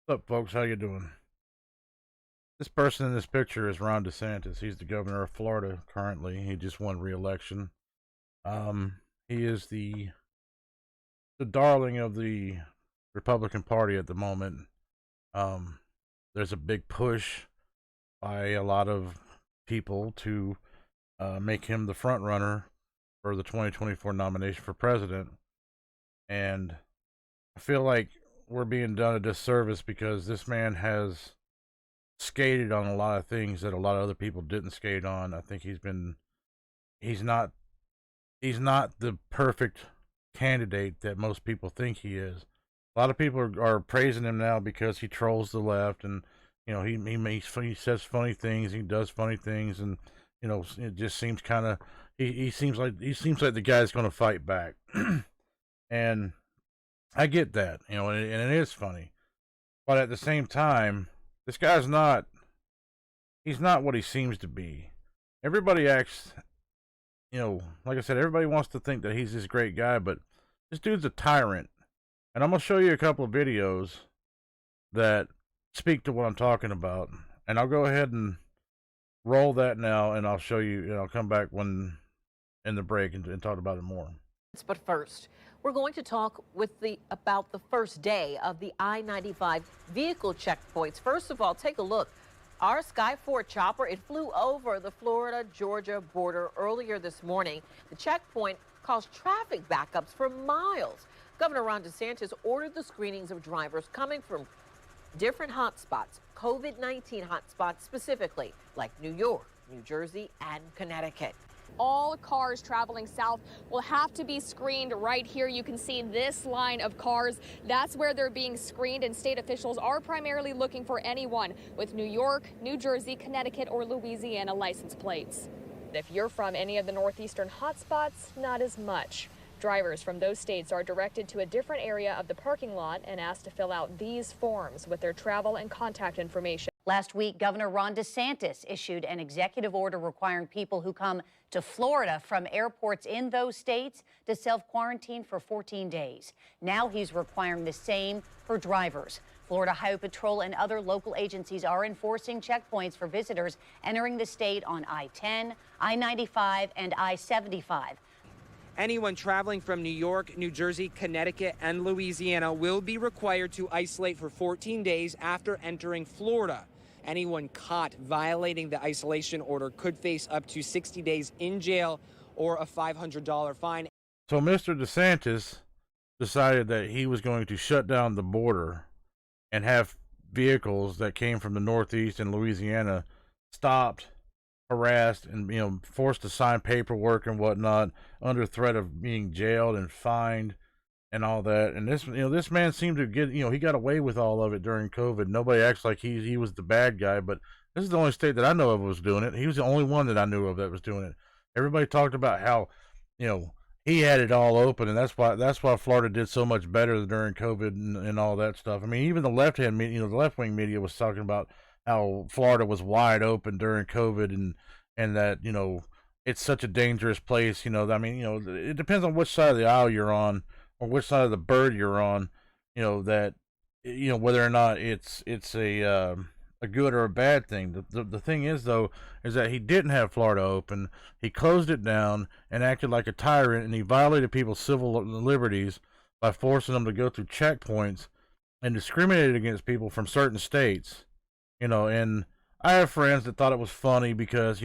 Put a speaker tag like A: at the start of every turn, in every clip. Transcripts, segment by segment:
A: What's up, folks? How you doing? This person in this picture is Ron DeSantis. He's the governor of Florida currently. He just won re-election. He is the darling of the Republican Party at the moment. Um, there's a big push by a lot of people to make him the front runner for the 2024 nomination for president. And I feel like we're being done a disservice because this man has skated on a lot of things that a lot of other people didn't skate on. I think he's not he's not the perfect candidate that most people think he is. A lot of people are praising him now because he trolls the left, and he says funny things, he does funny things, and it just seems kind of he seems like the guy's going to fight back. And I get that, and it is funny, but at the same time, this guy's not he's not what he seems to be. Everybody acts, like I said, everybody wants to think that he's this great guy, but this dude's a tyrant. And I'm going to show you a couple of videos that speak to what I'm talking about. And I'll go ahead and roll that now, and I'll show you, and I'll come back when in the break and talk about it more.
B: But first, we're going to talk about the first day of the I-95 vehicle checkpoints. First of all, take a look. Our Sky 4 chopper, it flew over the Florida-Georgia border earlier this morning. The checkpoint caused traffic backups for miles. Governor Ron DeSantis ordered the screenings of drivers coming from different hotspots, COVID-19 hotspots specifically, like New York, New Jersey, and Connecticut.
C: All cars traveling south will have to be screened right here. You can see this line of cars. That's where they're being screened, and state officials are primarily looking for anyone with New York, New Jersey, Connecticut, or Louisiana license plates. If you're from any of the northeastern hotspots, not as much. Drivers from those states are directed to a different area of the parking lot and asked to fill out these forms with their travel and contact information.
D: Last week, Governor Ron DeSantis issued an executive order requiring people who come to Florida from airports in those states to self-quarantine for 14 days. Now he's requiring the same for drivers. Florida Highway Patrol and other local agencies are enforcing checkpoints for visitors entering the state on I-10, I-95, and I-75.
E: Anyone traveling from New York, New Jersey, Connecticut, and Louisiana will be required to isolate for 14 days after entering Florida. Anyone caught violating the isolation order could face up to 60 days in jail or a $500 fine.
A: So Mr. DeSantis decided that he was going to shut down the border and have vehicles that came from the Northeast and Louisiana stopped, harassed, and forced to sign paperwork and whatnot under threat of being jailed and fined and all that. And this man seemed to get, he got away with all of it during COVID. Nobody acts like he was the bad guy, but this is the only state that I know of was doing it. He was the only one that I knew of that was doing it. Everybody talked about how he had it all open, and that's why Florida did so much better during COVID and all that stuff. I mean, even the left-hand media, the left-wing media was talking about how Florida was wide open during COVID, and that it's such a dangerous place. I mean, it depends on which side of the aisle you're on or which side of the bird you're on. That whether or not it's a good or a bad thing. The thing is, though, is that he didn't have Florida open. He closed it down and acted like a tyrant, and he violated people's civil liberties by forcing them to go through checkpoints and discriminated against people from certain states. And I have friends that thought it was funny because,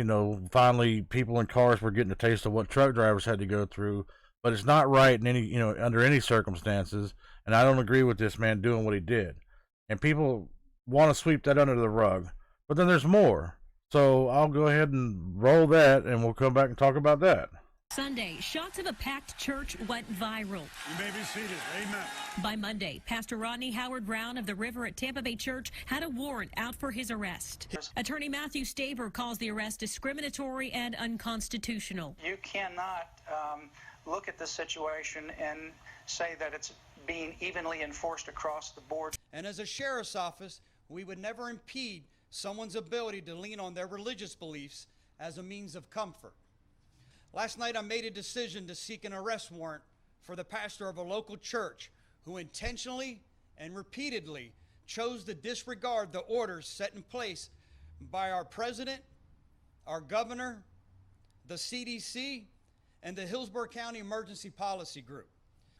A: finally people in cars were getting a taste of what truck drivers had to go through, but it's not right in any, under any circumstances. And I don't agree with this man doing what he did. And people want to sweep that under the rug, but then there's more. So I'll go ahead and roll that, and we'll come back and talk about that.
F: Sunday, shots of a packed church went viral.
G: You may be seated. Amen.
F: By Monday, Pastor Rodney Howard Brown of the River at Tampa Bay Church had a warrant out for his arrest. Attorney Matthew Staver calls the arrest discriminatory and unconstitutional.
H: You cannot look at this situation and say that it's being evenly enforced across the board.
G: And as a sheriff's office, we would never impede someone's ability to lean on their religious beliefs as a means of comfort. Last night, I made a decision to seek an arrest warrant for the pastor of a local church who intentionally and repeatedly chose to disregard the orders set in place by our president, our governor, the CDC, and the Hillsborough County Emergency Policy Group.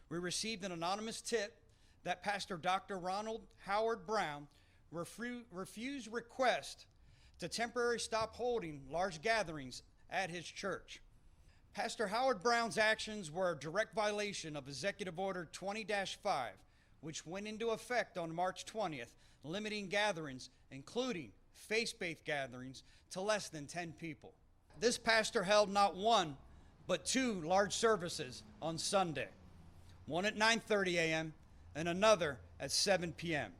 G: We received an anonymous tip that Pastor Dr. Ronald Howard Brown refused request to temporarily stop holding large gatherings at his church. Pastor Howard Brown's actions were a direct violation of Executive Order 20-5, which went into effect on March 20th, limiting gatherings, including faith-based gatherings, to less than 10 people. This pastor held not one, but two large services on Sunday, one at 9:30 a.m. and another at 7 p.m.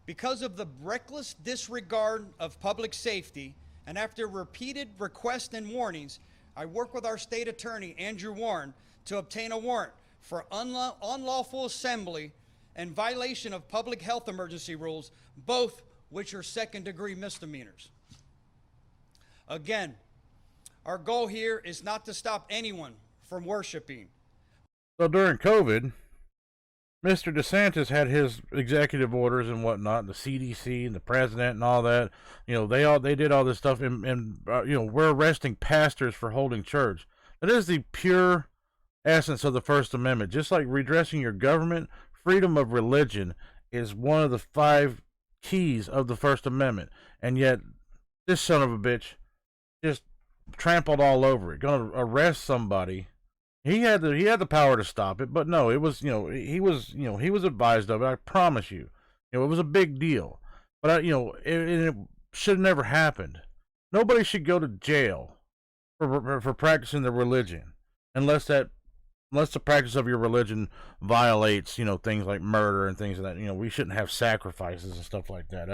G: Because of the reckless disregard of public safety, and after repeated requests and warnings, I worked with our state attorney, Andrew Warren, to obtain a warrant for unlawful assembly and violation of public health emergency rules, both which are second-degree misdemeanors. Again, our goal here is not to stop anyone from worshiping.
A: So during COVID, Mr. DeSantis had his executive orders and whatnot, and the CDC and the president and all that. You know, they did all this stuff, and you know, we're arresting pastors for holding church. That is the pure essence of the First Amendment. Just like redressing your government, freedom of religion is one of the 5 keys of the First Amendment. And yet, this son of a bitch just trampled all over it. Going to arrest somebody. He had the power to stop it, but no, it was, he was advised of it. I promise you, it was a big deal, but it should have never happened. Nobody should go to jail for practicing their religion, unless the practice of your religion violates, things like murder and things like that. We shouldn't have sacrifices and stuff like that.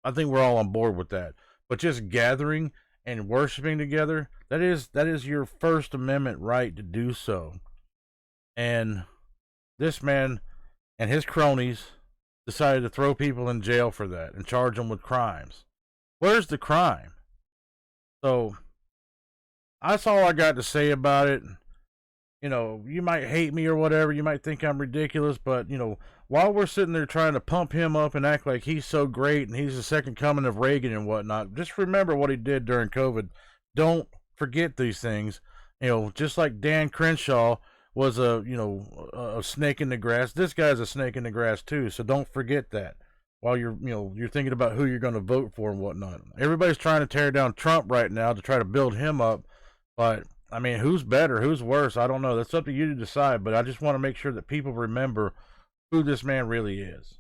A: I think we're all on board with that. But just gathering and worshiping together, that is your First Amendment right to do so. And this man and his cronies decided to throw people in jail for that and charge them with crimes. Where's the crime? So that's all I got to say about it. You might hate me or whatever, you might think I'm ridiculous, but while we're sitting there trying to pump him up and act like he's so great and he's the second coming of Reagan and whatnot, just remember what he did during COVID. Don't forget these things. Just like Dan Crenshaw was a snake in the grass, this guy's a snake in the grass too. So don't forget that while you're thinking about who you're going to vote for and whatnot. Everybody's trying to tear down Trump right now to try to build him up, but I mean, who's better, who's worse? I don't know. That's up to you to decide, but I just want to make sure that people remember who this man really is.